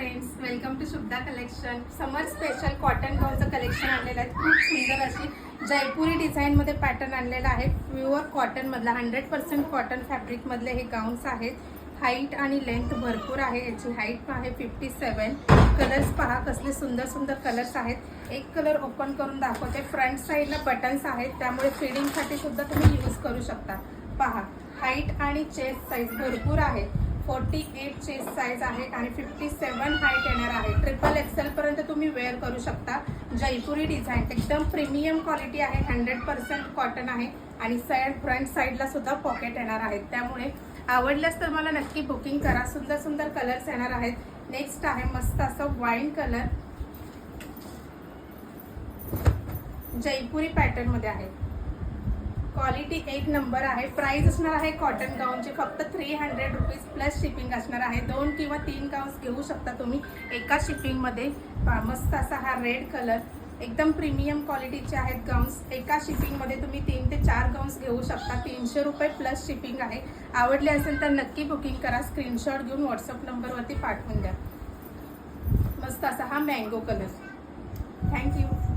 Friends, welcome to Shubhada collection. Summer special cotton गाऊनचं collection आणलेलं आहे। खूप सुंदर अशी जयपुरी डिझाईनमध्ये पॅटर्न आणलेला आहे। प्युअर कॉटनमधला 100% कॉटन फॅब्रिकमधले हे गाऊन्स आहेत। हाईट आणि लेंथ भरपूर आहे। याची हाईट आहे 57। कलर्स पहा कसले सुंदर सुंदर कलर्स आहेत। एक कलर ओपन करून दाखवते। फ्रंट साईडला बटन्स आहेत, त्यामुळे फिडिंगसाठी सुद्धा तुम्ही यूज करू शकता। पहा, हाईट आणि चेस्ट साईज भरपूर आहे। 48 चेस्ट साईज आहे आणि 57 हाईट येणार आहे। ट्रिपल एक्सेल पर्यंत तुम्ही वेअर करू शकता। जयपुरी डिझाईन एकदम प्रीमियम क्वालिटी आहे। 100% कॉटन आहे आणि फ्रंट साईडला सुद्धा पॉकेट येणार आहेत। त्यामुळे आवडल्यास तर मला नक्की बुकिंग करा। सुंदर सुंदर कलर्स येणार आहेत। नेक्स्ट आहे मस्त असं वाईन कलर, जयपुरी पॅटर्न मध्ये आहे। क्वालिटी एक नंबर आहे। प्राइस असणार आहे कॉटन गाऊनची फक्त 300 रुपीज प्लस शिपिंग असणार आहे। 2 किंवा 3 गाऊन्स घेऊ शकता तुम्ही एका शिपिंग मध्ये। मस्त असा हा रेड कलर, एकदम प्रीमियम क्वालिटीचे आहेत गाऊन्स। एका शिपिंग मध्ये तुम्ही 3 ते 4 गाऊन्स घेऊ शकता। 300 रुपये प्लस शिपिंग आहे। आवडले असेल तर नक्की बुकिंग करा। स्क्रीनशॉट घेऊन व्हॉट्सअप नंबरवरती पाठवून द्या। मस्त असा हा मँगो कलर। थँक्यू।